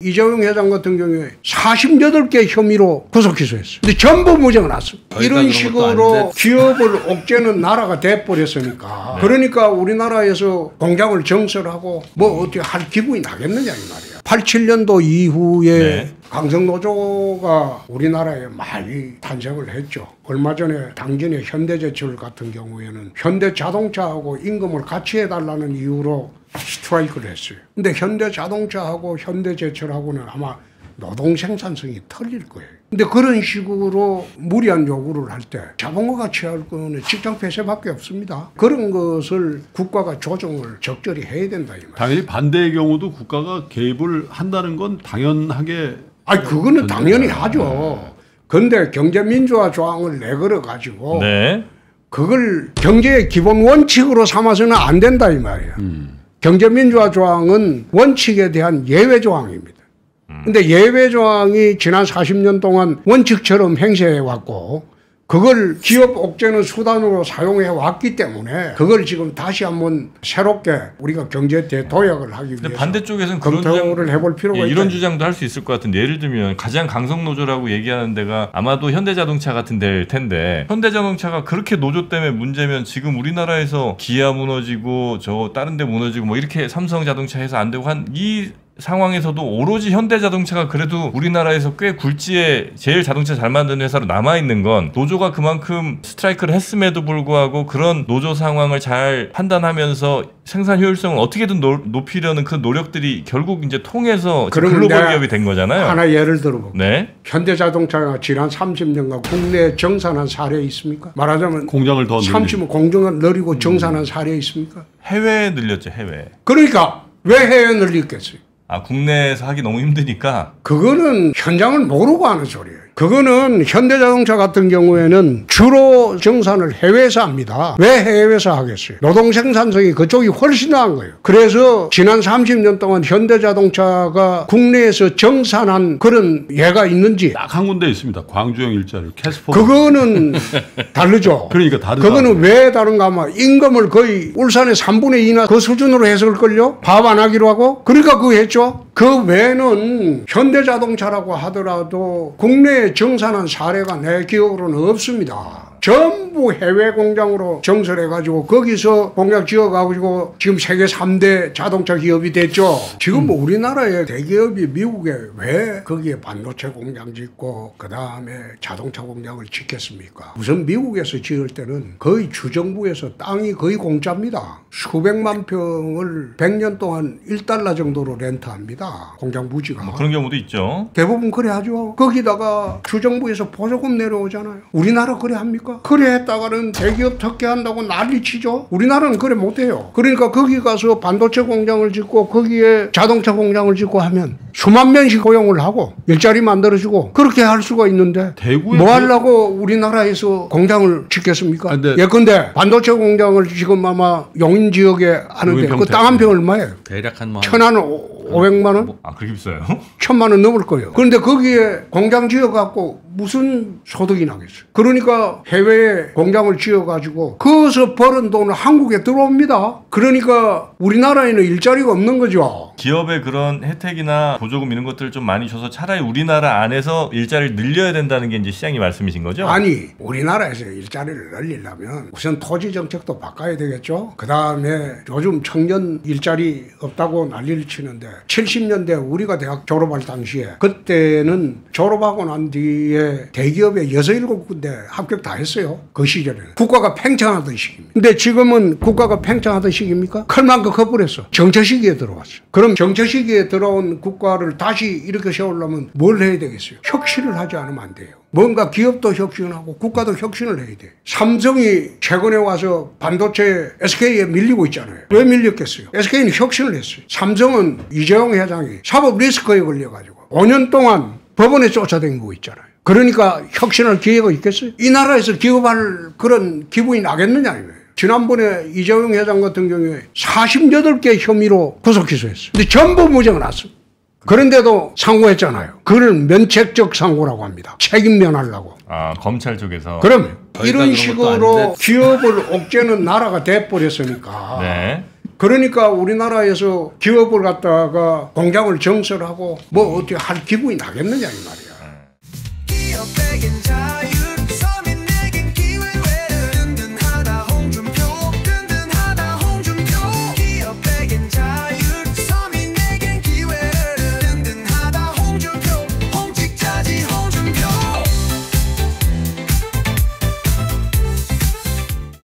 이재용 회장 같은 경우에 48개 혐의로 구속 기소했어요. 근데 전부 무죄가 났습니다. 이런 식으로 기업을 옥죄는 나라가 돼버렸으니까. 그러니까 우리나라에서 공장을 정설하고 뭐 어떻게 할 기분이 나겠느냐 이 말이야. 87년도 이후에 강성노조가 우리나라에 많이 탄생을 했죠. 얼마 전에 당진의 현대제철 같은 경우에는 현대자동차하고 임금을 같이 해달라는 이유로 스트라이크를 했어요. 근데 현대자동차하고 현대제철하고는 아마 노동 생산성이 틀릴 거예요. 근데 그런 식으로 무리한 요구를 할 때 자본가가 취할 거는 직장 폐쇄밖에 없습니다. 그런 것을 국가가 조정을 적절히 해야 된다 이 말이에요. 당연히 반대의 경우도 국가가 개입을 한다는 건 당연하게. 아니 그거는 당연히 하죠. 근데 경제민주화 조항을 내걸어 가지고 그걸 경제의 기본 원칙으로 삼아서는 안 된다 이 말이에요. 경제민주화 조항은 원칙에 대한 예외 조항입니다. 근데 예외 조항이 지난 40년 동안 원칙처럼 행세해 왔고 그걸 기업 옥죄는 수단으로 사용해 왔기 때문에 그걸 지금 다시 한번 새롭게 우리가 경제 대도약을 하기 위해서 반대쪽에서는 검토를 해볼 필요가 있다. 이런 주장도 할 수 있을 것 같은데, 예를 들면 가장 강성노조라고 얘기하는 데가 아마도 현대자동차 같은 데일 텐데, 현대자동차가 그렇게 노조 때문에 문제면 지금 우리나라에서 기아 무너지고 저 다른 데 무너지고 뭐 이렇게 삼성자동차 해서 안 되고 한 이 상황에서도 오로지 현대자동차가 그래도 우리나라에서 꽤 굴지에 제일 자동차 잘 만드는 회사로 남아있는 건 노조가 그만큼 스트라이크를 했음에도 불구하고 그런 노조 상황을 잘 판단하면서 생산 효율성을 어떻게든 높이려는 그 노력들이 결국 이제 통해서 글로벌 기업이 된 거잖아요. 하나 예를 들어볼게요. 현대자동차가 지난 30년간 국내에 정산한 사례 있습니까? 말하자면 공장을 더 30년 공장을 늘리고 정산한 사례 있습니까? 해외에 늘렸죠, 해외. 그러니까 왜 해외에 늘렸겠어요? 아, 국내에서 하기 너무 힘드니까? 그거는 현장을 모르고 하는 소리예요. 그거는 현대자동차 같은 경우에는 주로 정산을 해외에서 합니다. 왜 해외에서 하겠어요? 노동 생산성이 그쪽이 훨씬 나은 거예요. 그래서 지난 30년 동안 현대자동차가 국내에서 정산한 그런 예가 있는지 딱 한 군데 있습니다. 광주형 일자리 캐스퍼. 그거는 다르죠. 그러니까 다르다. 그거는 왜 다른가 하면 임금을 거의 울산의 3분의 2나 그 수준으로 했을걸요? 밥 안 하기로 하고. 그러니까 그거 했죠. 그 외에는 현대자동차라고 하더라도 국내에 정산한 사례가 내 기억으로는 없습니다. 전부 해외 공장으로 정설해가지고 거기서 공장 지어가지고 지금 세계 3대 자동차 기업이 됐죠. 지금 뭐 우리나라의 대기업이 미국에 왜 거기에 반도체 공장 짓고 그 다음에 자동차 공장을 짓겠습니까? 우선 미국에서 지을 때는 거의 주정부에서 땅이 거의 공짜입니다. 수백만 평을 100년 동안 1달러 정도로 렌트합니다. 공장 부지가. 뭐 그런 경우도 있죠. 대부분 그래 하죠. 거기다가 주정부에서 보조금 내려오잖아요. 우리나라 그래 합니까? 그래 했다가는 대기업 특혜한다고 난리치죠. 우리나라는 그래 못해요. 그러니까 거기 가서 반도체 공장을 짓고 거기에 자동차 공장을 짓고 하면 수만 명씩 고용을 하고 일자리 만들어주고 그렇게 할 수가 있는데 뭐 하려고 우리나라에서 공장을 짓겠습니까? 예컨대 반도체 공장을 지금 아마 용인 지역에 하는데 그 땅 한 평 얼마예요? 대략 한 1,500만 원? 아, 그렇게 비싸요? 1,000만 원 넘을 거예요. 그런데 거기에 공장 지어갖고 무슨 소득이 나겠어요? 그러니까 해외에 공장을 지어가지고 거기서 벌은 돈은 한국에 들어옵니다. 그러니까 우리나라에는 일자리가 없는 거죠. 기업의 그런 혜택이나 보조금 이런 것들을 좀 많이 줘서 차라리 우리나라 안에서 일자리를 늘려야 된다는 게 이제 시장님 말씀이신 거죠? 아니, 우리나라에서 일자리를 늘리려면 우선 토지 정책도 바꿔야 되겠죠. 그 다음에 요즘 청년 일자리 없다고 난리를 치는데 70년대 우리가 대학 졸업할 당시에 그때는 졸업하고 난 뒤에 대기업에 6, 7군데 합격 다 했어요. 그 시절에는 국가가 팽창하던 시기입니다. 근데 지금은 국가가 팽창하던 시기입니까? 클 만큼 커버렸어. 정체 시기에 들어왔어. 그럼 정체 시기에 들어온 국가를 다시 이렇게 세우려면 뭘 해야 되겠어요? 혁신을 하지 않으면 안 돼요. 뭔가 기업도 혁신하고 국가도 혁신을 해야 돼. 삼성이 최근에 와서 반도체 SK에 밀리고 있잖아요. 왜 밀렸겠어요? SK는 혁신을 했어요. 삼성은 이재용 회장이 사법 리스크에 걸려가지고 5년 동안 법원에 쫓아다니고 있잖아요. 그러니까 혁신할 기회가 있겠어요? 이 나라에서 기업할 그런 기분이 나겠느냐 이거예요. 지난번에 이재용 회장 같은 경우에 48개 혐의로 구속 기소했어요. 근데 전부 무죄가 났어요. 그런데도 상고했잖아요. 그걸 면책적 상고라고 합니다. 책임 면하려고. 아, 검찰 쪽에서. 그럼 이런 식으로 기업을 옥죄는 나라가 돼버렸으니까 그러니까 우리나라에서 기업을 갖다가 공장을 정설하고 뭐 어떻게 할 기분이 나겠느냐 이 말이야.